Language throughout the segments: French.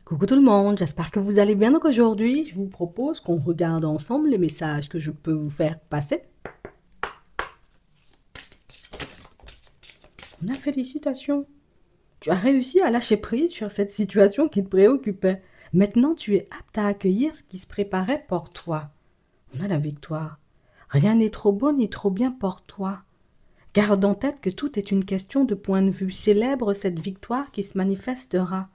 Coucou tout le monde, j'espère que vous allez bien. Donc aujourd'hui, je vous propose qu'on regarde ensemble les messages que je peux vous faire passer. On a félicitations. Tu as réussi à lâcher prise sur cette situation qui te préoccupait. Maintenant, tu es apte à accueillir ce qui se préparait pour toi. On a la victoire. Rien n'est trop beau ni trop bien pour toi. Garde en tête que tout est une question de point de vue. Célèbre cette victoire qui se manifestera.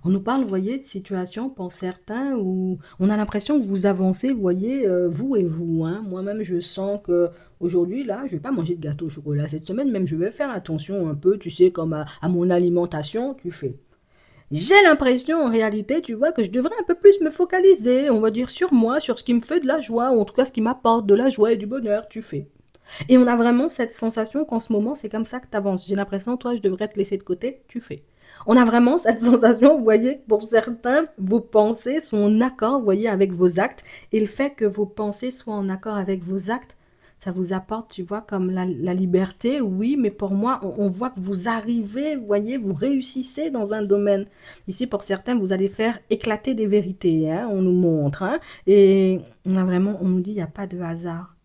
On nous parle, vous voyez, de situations pour certains où on a l'impression que vous avancez, vous voyez, vous et vous, hein. Moi-même, je sens que aujourd'hui, là, je vais pas manger de gâteau au chocolat cette semaine, même je vais faire attention un peu, tu sais, comme à mon alimentation, tu fais. J'ai l'impression, en réalité, tu vois, que je devrais un peu plus me focaliser, on va dire, sur moi, sur ce qui me fait de la joie, ou en tout cas ce qui m'apporte de la joie et du bonheur, tu fais. Et on a vraiment cette sensation qu'en ce moment, c'est comme ça que tu avances. J'ai l'impression, toi, je devrais te laisser de côté, tu fais. On a vraiment cette sensation, vous voyez, que pour certains, vos pensées sont en accord, vous voyez, avec vos actes. Et le fait que vos pensées soient en accord avec vos actes, ça vous apporte, tu vois, comme la liberté, oui, mais pour moi, on voit que vous arrivez, vous voyez, vous réussissez dans un domaine. Ici, pour certains, vous allez faire éclater des vérités, hein, on nous montre, hein, et on a vraiment, on nous dit, il n'y a pas de hasard.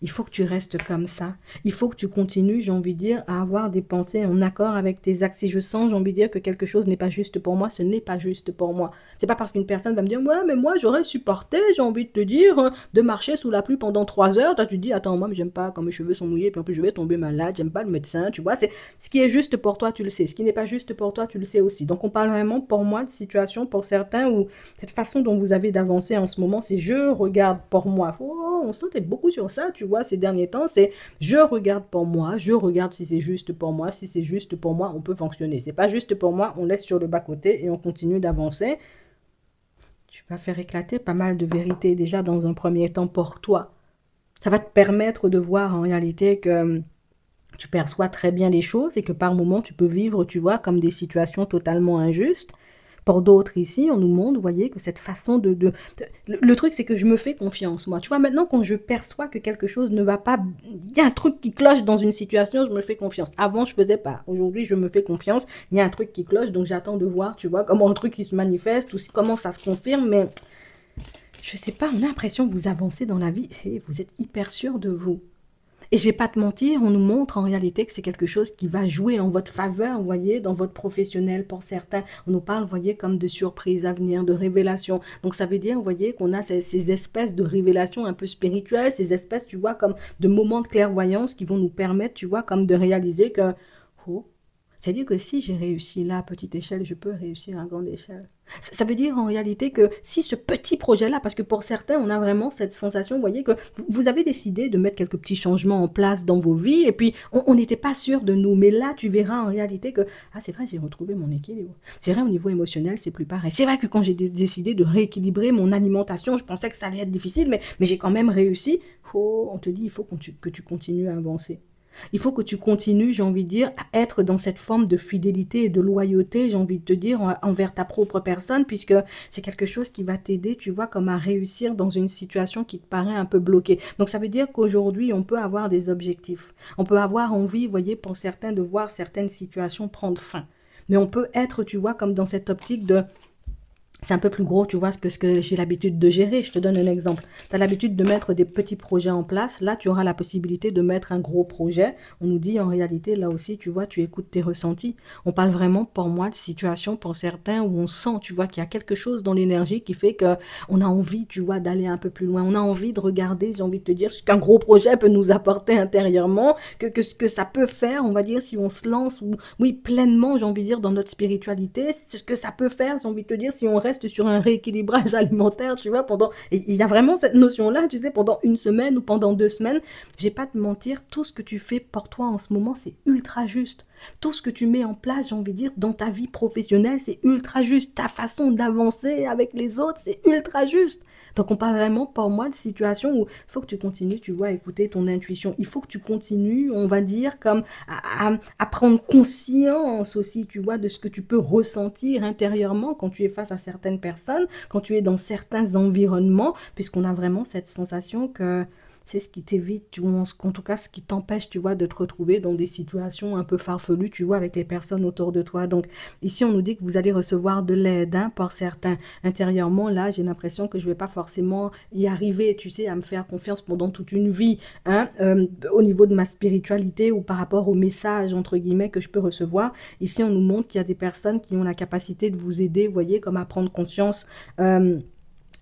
Il faut que tu restes comme ça. Il faut que tu continues, j'ai envie de dire, à avoir des pensées en accord avec tes actes. Si je sens, j'ai envie de dire, que quelque chose n'est pas juste pour moi, ce n'est pas juste pour moi. C'est pas parce qu'une personne va me dire, ouais, mais moi, j'aurais supporté, j'ai envie de te dire, de marcher sous la pluie pendant 3 heures. Toi, tu te dis, attends, moi, mais j'aime pas quand mes cheveux sont mouillés, puis en plus, je vais tomber malade, j'aime pas le médecin, tu vois. C'est ce qui est juste pour toi, tu le sais. Ce qui n'est pas juste pour toi, tu le sais aussi. Donc, on parle vraiment, pour moi, de situation pour certains où cette façon dont vous avez d'avancer en ce moment, c'est je regarde pour moi. Oh, on sentait beaucoup sur ça, tu vois, ces derniers temps. C'est je regarde pour moi, je regarde si c'est juste pour moi. Si c'est juste pour moi, on peut fonctionner. C'est pas juste pour moi, on laisse sur le bas-côté et on continue d'avancer. Tu vas faire éclater pas mal de vérités déjà dans un premier temps pour toi. Ça va te permettre de voir en réalité que tu perçois très bien les choses et que par moments tu peux vivre, tu vois, comme des situations totalement injustes. Pour d'autres ici, on nous montre, vous voyez, que cette façon Le truc, c'est que je me fais confiance, moi. Tu vois, maintenant, quand je perçois que quelque chose ne va pas... Il y a un truc qui cloche dans une situation, je me fais confiance. Avant, je faisais pas. Aujourd'hui, je me fais confiance. Il y a un truc qui cloche, donc j'attends de voir, tu vois, comment le truc qui se manifeste ou comment ça se confirme, mais... Je sais pas, on a l'impression que vous avancez dans la vie et vous êtes hyper sûr de vous. Et je vais pas te mentir, on nous montre en réalité que c'est quelque chose qui va jouer en votre faveur, vous voyez, dans votre professionnel pour certains. On nous parle, vous voyez, comme de surprises à venir, de révélations. Donc ça veut dire, vous voyez, qu'on a ces espèces de révélations un peu spirituelles, ces espèces, tu vois, comme de moments de clairvoyance qui vont nous permettre, tu vois, comme de réaliser que, oh, c'est-à-dire que si j'ai réussi là à petite échelle, je peux réussir à grande échelle. Ça veut dire en réalité que si ce petit projet-là, parce que pour certains, on a vraiment cette sensation, vous voyez, que vous avez décidé de mettre quelques petits changements en place dans vos vies, et puis on n'était pas sûr de nous. Mais là, tu verras en réalité que, ah, c'est vrai, j'ai retrouvé mon équilibre. C'est vrai, au niveau émotionnel, c'est plus pareil. C'est vrai que quand j'ai décidé de rééquilibrer mon alimentation, je pensais que ça allait être difficile, mais j'ai quand même réussi. Oh, on te dit, il faut que tu continues à avancer. Il faut que tu continues, j'ai envie de dire, à être dans cette forme de fidélité et de loyauté, j'ai envie de te dire, envers ta propre personne, puisque c'est quelque chose qui va t'aider, tu vois, comme à réussir dans une situation qui te paraît un peu bloquée. Donc ça veut dire qu'aujourd'hui, on peut avoir des objectifs. On peut avoir envie, vous voyez, pour certains, de voir certaines situations prendre fin. Mais on peut être, tu vois, comme dans cette optique de c'est un peu plus gros, tu vois, que ce que j'ai l'habitude de gérer. Je te donne un exemple. Tu as l'habitude de mettre des petits projets en place. Là, tu auras la possibilité de mettre un gros projet. On nous dit en réalité, là aussi, tu vois, tu écoutes tes ressentis. On parle vraiment, pour moi, de situations pour certains où on sent, tu vois, qu'il y a quelque chose dans l'énergie qui fait que on a envie, tu vois, d'aller un peu plus loin. On a envie de regarder, j'ai envie de te dire, ce qu'un gros projet peut nous apporter intérieurement, que ce que ça peut faire, on va dire, si on se lance, ou, oui, pleinement, j'ai envie de dire, dans notre spiritualité, ce que ça peut faire, j'ai envie de te dire, si on reste sur un rééquilibrage alimentaire, tu vois, pendant... Et il y a vraiment cette notion-là, tu sais, pendant une semaine ou pendant 2 semaines. Je vais pas te mentir, tout ce que tu fais pour toi en ce moment, c'est ultra juste. Tout ce que tu mets en place, j'ai envie de dire, dans ta vie professionnelle, c'est ultra juste. Ta façon d'avancer avec les autres, c'est ultra juste. Donc on parle vraiment pour moi de situation où il faut que tu continues, tu vois, à écouter ton intuition. Il faut que tu continues, on va dire, comme à prendre conscience aussi, tu vois, de ce que tu peux ressentir intérieurement quand tu es face à certaines personnes, quand tu es dans certains environnements, puisqu'on a vraiment cette sensation que C'est ce qui t'évite, en tout cas, ce qui t'empêche, tu vois, de te retrouver dans des situations un peu farfelues, tu vois, avec les personnes autour de toi. Donc, ici, on nous dit que vous allez recevoir de l'aide, hein, par certains. Intérieurement, là, j'ai l'impression que je vais pas forcément y arriver, tu sais, à me faire confiance pendant toute une vie, hein, au niveau de ma spiritualité ou par rapport au message, entre guillemets, que je peux recevoir. Ici, on nous montre qu'il y a des personnes qui ont la capacité de vous aider, vous voyez, comme à prendre conscience.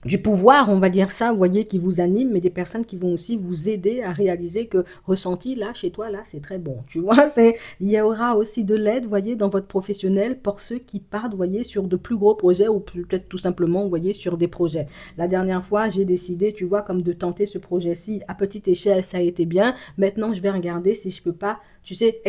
Du pouvoir, on va dire ça, vous voyez, qui vous anime, mais des personnes qui vont aussi vous aider à réaliser que ressenti, là, chez toi, là, c'est très bon, tu vois, il y aura aussi de l'aide, vous voyez, dans votre professionnel pour ceux qui partent, vous voyez, sur de plus gros projets ou peut-être tout simplement, vous voyez, sur des projets. La dernière fois, j'ai décidé, tu vois, comme de tenter ce projet-ci à petite échelle, ça a été bien. Maintenant, je vais regarder si je peux pas, tu sais,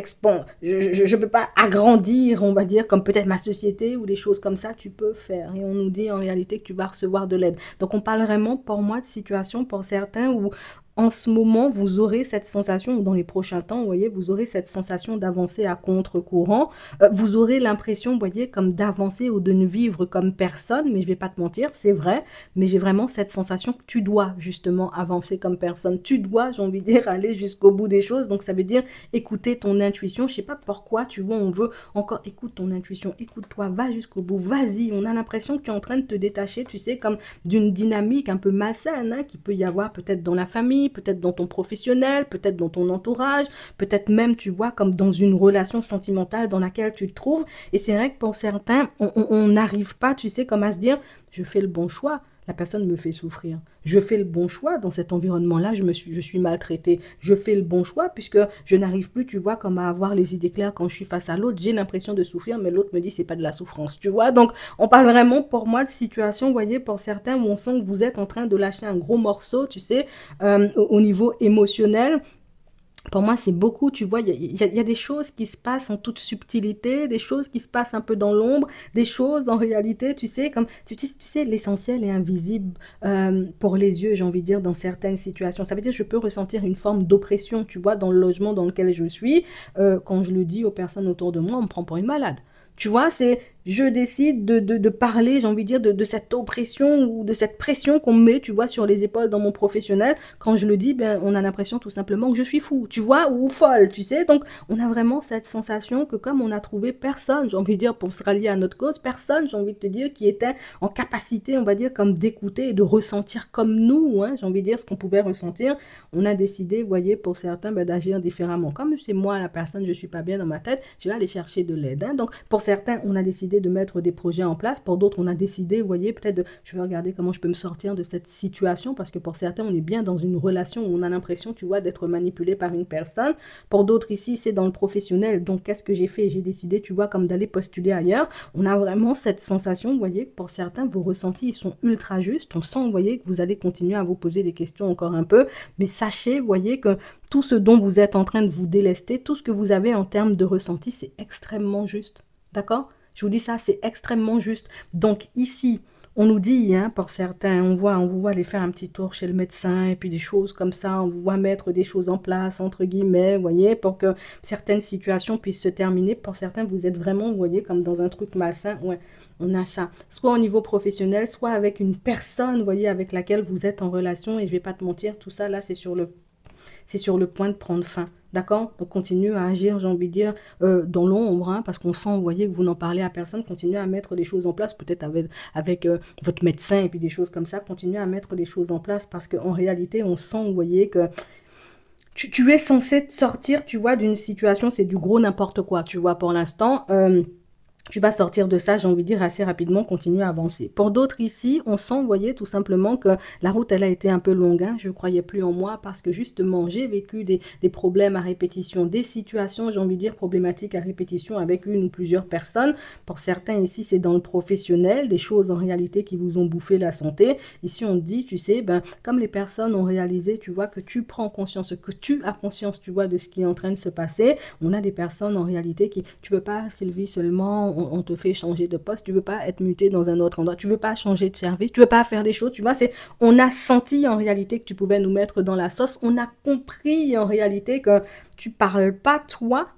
je peux pas agrandir, on va dire, comme peut-être ma société ou des choses comme ça, tu peux faire. Et on nous dit en réalité que tu vas recevoir de l'aide. Donc on parle vraiment pour moi de situation pour certains où en ce moment vous aurez cette sensation, ou dans les prochains temps, vous voyez, vous aurez cette sensation d'avancer à contre-courant. Vous aurez l'impression, vous voyez, comme d'avancer ou de ne vivre comme personne, mais je vais pas te mentir, c'est vrai, mais j'ai vraiment cette sensation que tu dois justement avancer comme personne. Tu dois, j'ai envie de dire, aller jusqu'au bout des choses. Donc ça veut dire écouter ton intuition. Je sais pas pourquoi, tu vois, on veut encore écoute ton intuition, écoute-toi, va jusqu'au bout, vas-y. On a l'impression que tu es en train de te détacher, tu sais, comme d'une dynamique un peu malsaine, hein, qui peut y avoir peut-être dans la famille, peut-être dans ton professionnel, peut-être dans ton entourage, peut-être même, tu vois, comme dans une relation sentimentale dans laquelle tu te trouves. Et c'est vrai que pour certains, on n'arrive pas, tu sais, comme à se dire, je fais le bon choix. La personne me fait souffrir. Je fais le bon choix dans cet environnement-là, je suis maltraitée. Je fais le bon choix puisque je n'arrive plus, tu vois, comme à avoir les idées claires quand je suis face à l'autre. J'ai l'impression de souffrir, mais l'autre me dit c'est pas de la souffrance, tu vois. Donc, on parle vraiment pour moi de situation, vous voyez, pour certains où on sent que vous êtes en train de lâcher un gros morceau, tu sais, au niveau émotionnel. Pour moi, c'est beaucoup, tu vois, il y a des choses qui se passent en toute subtilité, des choses qui se passent un peu dans l'ombre, des choses en réalité, tu sais, comme, tu sais, l'essentiel est invisible pour les yeux, j'ai envie de dire, dans certaines situations. Ça veut dire que je peux ressentir une forme d'oppression, tu vois, dans le logement dans lequel je suis. Quand je le dis aux personnes autour de moi, on me prend pour une malade. Tu vois, c'est je décide de parler, j'ai envie de dire, de cette oppression ou de cette pression qu'on me met, tu vois, sur les épaules dans mon professionnel. Quand je le dis, ben, on a l'impression tout simplement que je suis fou, tu vois, ou folle, tu sais. Donc, on a vraiment cette sensation que comme on a trouvé personne, j'ai envie de dire, pour se rallier à notre cause, personne, j'ai envie de te dire, qui était en capacité, on va dire, comme d'écouter et de ressentir comme nous, hein, j'ai envie de dire, ce qu'on pouvait ressentir. On a décidé, vous voyez, pour certains, ben, d'agir différemment. Comme c'est moi, la personne, je ne suis pas bien dans ma tête, je vais aller chercher de l'aide, hein. Donc, pour certains, on a décidé de mettre des projets en place. Pour d'autres, on a décidé, vous voyez, peut-être je vais regarder comment je peux me sortir de cette situation parce que pour certains, on est bien dans une relation où on a l'impression, tu vois, d'être manipulé par une personne. Pour d'autres ici, c'est dans le professionnel. Donc, qu'est-ce que j'ai fait? J'ai décidé, tu vois, comme d'aller postuler ailleurs. On a vraiment cette sensation, vous voyez, que pour certains, vos ressentis, ils sont ultra justes. On sent, vous voyez, que vous allez continuer à vous poser des questions encore un peu. Mais sachez, vous voyez, que tout ce dont vous êtes en train de vous délester, tout ce que vous avez en termes de ressenti, c'est extrêmement juste. D'accord? Je vous dis ça, c'est extrêmement juste. Donc ici, on nous dit, hein, pour certains, on vous voit aller faire un petit tour chez le médecin et puis des choses comme ça, on vous voit mettre des choses en place, entre guillemets, vous voyez, pour que certaines situations puissent se terminer. Pour certains, vous êtes vraiment, vous voyez, comme dans un truc malsain. Ouais, on a ça. Soit au niveau professionnel, soit avec une personne, vous voyez, avec laquelle vous êtes en relation. Et je vais pas te mentir, tout ça, là, c'est sur le point de prendre fin. D'accord? Donc, continuez à agir, j'ai envie de dire, dans l'ombre, hein, parce qu'on sent, vous voyez, que vous n'en parlez à personne. Continuez à mettre des choses en place, peut-être avec votre médecin et puis des choses comme ça. Continuez à mettre des choses en place parce qu'en réalité, on sent, vous voyez, que tu es censé sortir, tu vois, d'une situation, c'est du gros n'importe quoi, tu vois, pour l'instant. Tu vas sortir de ça, j'ai envie de dire, assez rapidement, continuer à avancer. Pour d'autres ici, on sent, vous voyez, tout simplement que la route, elle a été un peu longue. Hein. Je ne croyais plus en moi parce que justement, j'ai vécu des problèmes à répétition, des situations, j'ai envie de dire, problématiques à répétition avec une ou plusieurs personnes. Pour certains ici, c'est dans le professionnel, des choses en réalité qui vous ont bouffé la santé. Ici, on dit, tu sais, ben, comme les personnes ont réalisé, tu vois, que tu prends conscience, que tu as conscience, tu vois, de ce qui est en train de se passer. On a des personnes en réalité qui, tu ne veux pas, Sylvie, seulement on te fait changer de poste, tu veux pas être muté dans un autre endroit, tu veux pas changer de service, tu veux pas faire des choses, tu vois, on a senti en réalité que tu pouvais nous mettre dans la sauce, on a compris en réalité que tu parles pas toi,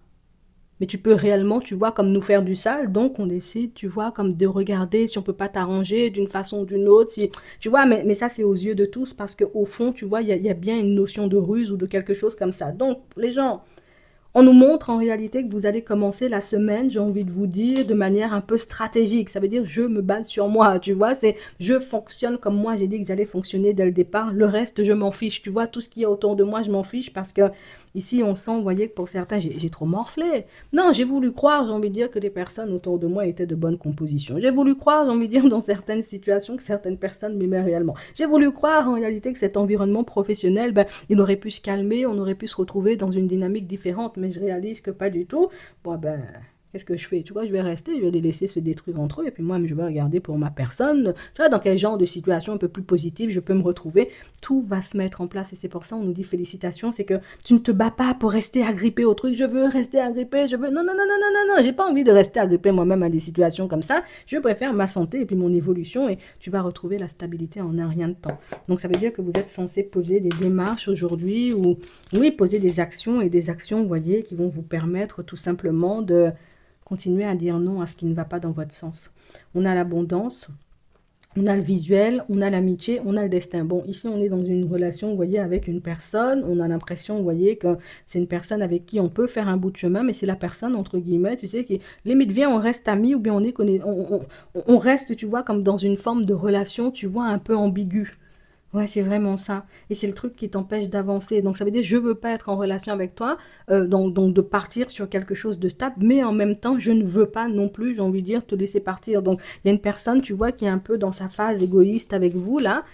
mais tu peux réellement, tu vois, comme nous faire du sale. Donc, on décide, tu vois, comme de regarder si on peut pas t'arranger d'une façon ou d'une autre. Si, tu vois, mais ça, c'est aux yeux de tous parce qu'au fond, tu vois, il y a bien une notion de ruse ou de quelque chose comme ça. Donc, les gens, on nous montre en réalité que vous allez commencer la semaine, j'ai envie de vous dire, de manière un peu stratégique. Ça veut dire je me base sur moi, tu vois, c'est je fonctionne comme moi, j'ai dit que j'allais fonctionner dès le départ. Le reste, je m'en fiche, tu vois, tout ce qui est autour de moi, je m'en fiche parce que ici, on sent, vous voyez, que pour certains, j'ai trop morflé. Non, j'ai voulu croire, j'ai envie de dire, que les personnes autour de moi étaient de bonne composition. J'ai voulu croire, j'ai envie de dire, dans certaines situations, que certaines personnes m'aimaient réellement. J'ai voulu croire, en réalité, que cet environnement professionnel, ben, il aurait pu se calmer, on aurait pu se retrouver dans une dynamique différente, mais je réalise que pas du tout. Bon, ben, qu'est-ce que je fais? Tu vois, je vais rester, je vais les laisser se détruire entre eux, et puis moi, je vais regarder pour ma personne, tu vois, dans quel genre de situation un peu plus positive je peux me retrouver. Tout va se mettre en place, et c'est pour ça on nous dit félicitations, c'est que tu ne te bats pas pour rester agrippé au truc, je veux rester agrippé, je veux... Non, non, non, non, non, non, non, j'ai pas envie de rester agrippé moi-même à des situations comme ça, je préfère ma santé et puis mon évolution, et tu vas retrouver la stabilité en un rien de temps. Donc ça veut dire que vous êtes censé poser des démarches aujourd'hui, ou oui, poser des actions, et des actions, vous voyez, qui vont vous permettre tout simplement de continuez à dire non à ce qui ne va pas dans votre sens. On a l'abondance, on a le visuel, on a l'amitié, on a le destin. Bon, ici, on est dans une relation, vous voyez, avec une personne. On a l'impression, vous voyez, que c'est une personne avec qui on peut faire un bout de chemin, mais c'est la personne, entre guillemets, tu sais, qui limite vient, on reste amis, ou bien on reste, tu vois, comme dans une forme de relation, tu vois, un peu ambiguë. Ouais, c'est vraiment ça. Et c'est le truc qui t'empêche d'avancer. Donc, ça veut dire, je veux pas être en relation avec toi, donc de partir sur quelque chose de stable, mais en même temps, je ne veux pas non plus, j'ai envie de dire, te laisser partir. Donc, il y a une personne, tu vois, qui est un peu dans sa phase égoïste avec vous, là.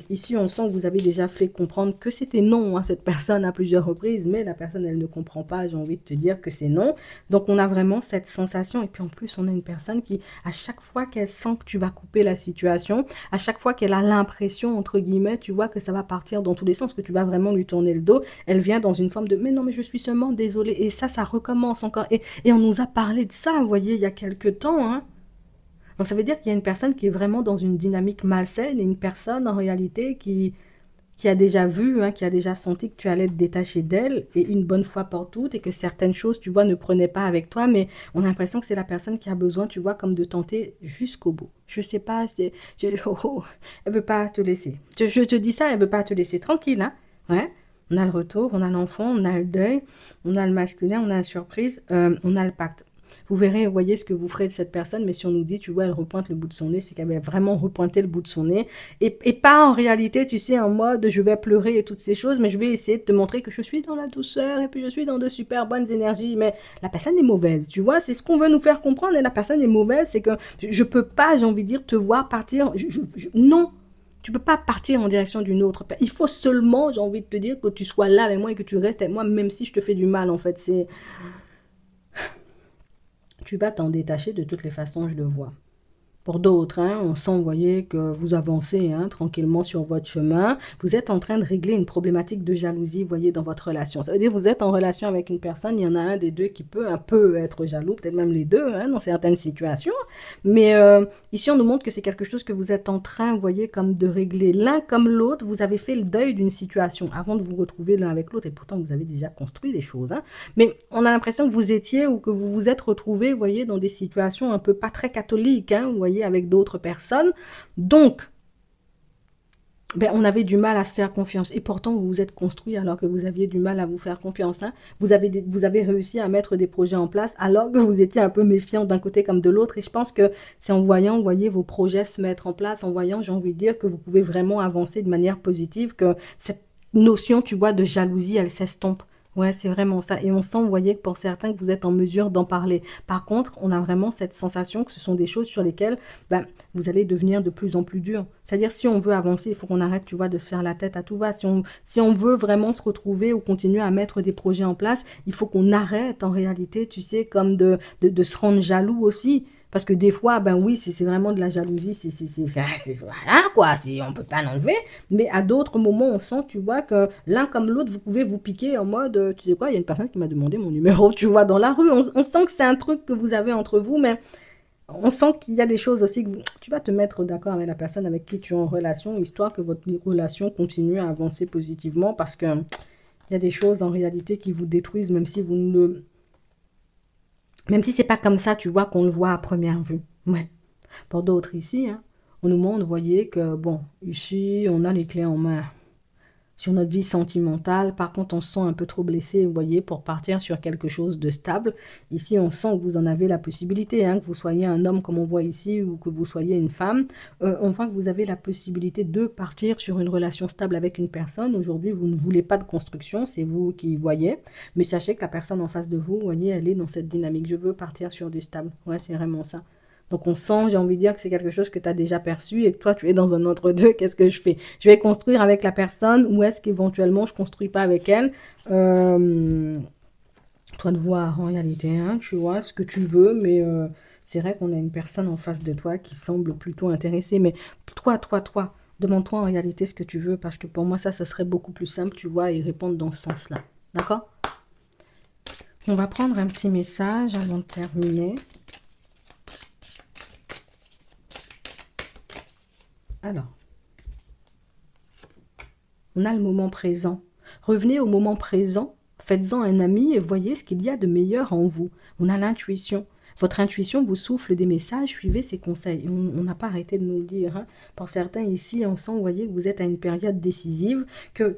Ici, on sent que vous avez déjà fait comprendre que c'était non à cette personne à plusieurs reprises, mais la personne, elle ne comprend pas, j'ai envie de te dire que c'est non. Donc, on a vraiment cette sensation. Et puis, en plus, on a une personne qui, à chaque fois qu'elle sent que tu vas couper la situation, à chaque fois qu'elle a l'impression, entre guillemets, tu vois, que ça va partir dans tous les sens, que tu vas vraiment lui tourner le dos, elle vient dans une forme de mais non, mais je suis seulement désolée. Et ça recommence encore. Et on nous a parlé de ça, vous voyez, il y a quelques temps, hein. Donc ça veut dire qu'il y a une personne qui est vraiment dans une dynamique malsaine et une personne en réalité qui a déjà vu, hein, qui a déjà senti que tu allais te détacher d'elle et une bonne fois pour toutes et que certaines choses, tu vois, ne prenaient pas avec toi, mais on a l'impression que c'est la personne qui a besoin, tu vois, comme de tenter jusqu'au bout. Je sais pas, elle veut pas te laisser. Je te dis ça, elle veut pas te laisser tranquille, hein. Ouais. On a le retour, on a l'enfant, on a le deuil, on a le masculin, on a la surprise, on a le pacte. Vous verrez, vous voyez ce que vous ferez de cette personne, mais si on nous dit, tu vois, elle repointe le bout de son nez, c'est qu'elle va vraiment repointer le bout de son nez. Et pas en réalité, tu sais, en mode je vais pleurer et toutes ces choses, mais je vais essayer de te montrer que je suis dans la douceur et puis je suis dans de super bonnes énergies. Mais la personne est mauvaise, tu vois, c'est ce qu'on veut nous faire comprendre et la personne est mauvaise, c'est que je peux pas, j'ai envie de dire, te voir partir. Non! Tu peux pas partir en direction d'une autre. Il faut seulement, j'ai envie de te dire, que tu sois là avec moi et que tu restes avec moi, même si je te fais du mal, en fait. C'est tu vas t'en détacher de toutes les façons, je le vois. Pour d'autres, hein, on sent, vous voyez, que vous avancez hein, tranquillement sur votre chemin. Vous êtes en train de régler une problématique de jalousie, vous voyez, dans votre relation. Ça veut dire que vous êtes en relation avec une personne, il y en a un des deux qui peut un peu être jaloux, peut-être même les deux, hein, dans certaines situations. Mais ici, on nous montre que c'est quelque chose que vous êtes en train, vous voyez, comme de régler. L'un comme l'autre, vous avez fait le deuil d'une situation avant de vous retrouver l'un avec l'autre. Et pourtant, vous avez déjà construit des choses. Hein. Mais on a l'impression que vous étiez ou que vous vous êtes retrouvés, vous voyez, dans des situations un peu pas très catholiques, hein, vous voyez, avec d'autres personnes. Donc, ben, on avait du mal à se faire confiance. Et pourtant, vous vous êtes construit alors que vous aviez du mal à vous faire confiance. Hein. Vous avez réussi à mettre des projets en place alors que vous étiez un peu méfiant d'un côté comme de l'autre. Et je pense que c'est en voyant, vous voyez, vos projets se mettre en place, en voyant, j'ai envie de dire, que vous pouvez vraiment avancer de manière positive, que cette notion, tu vois, de jalousie, elle s'estompe. Ouais, c'est vraiment ça. Et on sent, vous voyez, que pour certains, que vous êtes en mesure d'en parler. Par contre, on a vraiment cette sensation que ce sont des choses sur lesquelles ben, vous allez devenir de plus en plus dur. C'est-à-dire, si on veut avancer, il faut qu'on arrête, tu vois, de se faire la tête à tout va. Si on veut vraiment se retrouver ou continuer à mettre des projets en place, il faut qu'on arrête en réalité, tu sais, comme de se rendre jaloux aussi. Parce que des fois, ben oui, c'est vraiment de la jalousie, voilà quoi, on peut pas l'enlever. Mais à d'autres moments, on sent, tu vois, que l'un comme l'autre, vous pouvez vous piquer en mode, tu sais quoi, il y a une personne qui m'a demandé mon numéro, tu vois, dans la rue. On sent que c'est un truc que vous avez entre vous, mais on sent qu'il y a des choses aussi que tu vas te mettre d'accord avec la personne avec qui tu es en relation, histoire que votre relation continue à avancer positivement, parce que il y a des choses en réalité qui vous détruisent, même si vous ne Même si c'est pas comme ça, tu vois, qu'on le voit à première vue. Ouais. Pour d'autres ici, hein, on nous montre, vous voyez, que bon, ici, on a les clés en main sur notre vie sentimentale. Par contre, on se sent un peu trop blessé, vous voyez, pour partir sur quelque chose de stable. Ici, on sent que vous en avez la possibilité, hein, que vous soyez un homme comme on voit ici ou que vous soyez une femme. On voit que vous avez la possibilité de partir sur une relation stable avec une personne. Aujourd'hui, vous ne voulez pas de construction, c'est vous qui voyez. Mais sachez que la personne en face de vous, vous voyez, elle est dans cette dynamique. Je veux partir sur du stable. Ouais, c'est vraiment ça. Donc on sent, j'ai envie de dire que c'est quelque chose que tu as déjà perçu et que toi tu es dans un entre-deux. Qu'est-ce que je fais? Je vais construire avec la personne ou est-ce qu'éventuellement je ne construis pas avec elle? Euh, Toi de voir en réalité, hein, tu vois ce que tu veux, mais c'est vrai qu'on a une personne en face de toi qui semble plutôt intéressée. Mais toi, demande-toi en réalité ce que tu veux parce que pour moi ça serait beaucoup plus simple, tu vois, et répondre dans ce sens-là. D'accord? On va prendre un petit message avant de terminer. Alors. On a le moment présent. Revenez au moment présent, faites-en un ami et voyez ce qu'il y a de meilleur en vous. On a l'intuition. Votre intuition vous souffle des messages, suivez ses conseils. On n'a pas arrêté de nous le dire, hein. Pour certains ici, on sent, vous voyez, que vous êtes à une période décisive, qu'il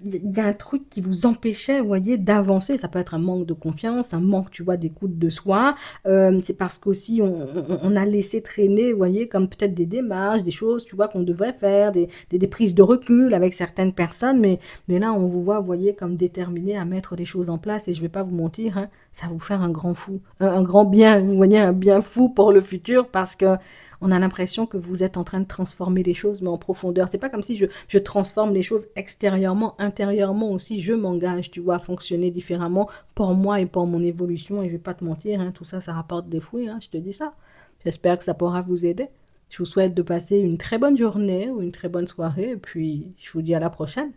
y a un truc qui vous empêchait, vous voyez, d'avancer. Ça peut être un manque de confiance, un manque, tu vois, d'écoute de soi. C'est parce qu'aussi, on a laissé traîner, vous voyez, comme peut-être des démarches, des choses, tu vois, qu'on devrait faire, des prises de recul avec certaines personnes. Mais là, on vous voit, vous voyez, comme déterminé à mettre les choses en place. Et je ne vais pas vous mentir, hein, ça va vous faire un grand fou, un grand bien, vous voyez, un bien fou pour le futur parce que on a l'impression que vous êtes en train de transformer les choses, mais en profondeur. C'est pas comme si je transforme les choses extérieurement, intérieurement aussi. Je m'engage, tu vois, à fonctionner différemment pour moi et pour mon évolution. Et je vais pas te mentir, hein, tout ça, ça rapporte des fruits, hein, je te dis ça. J'espère que ça pourra vous aider. Je vous souhaite de passer une très bonne journée ou une très bonne soirée. Et puis, je vous dis à la prochaine.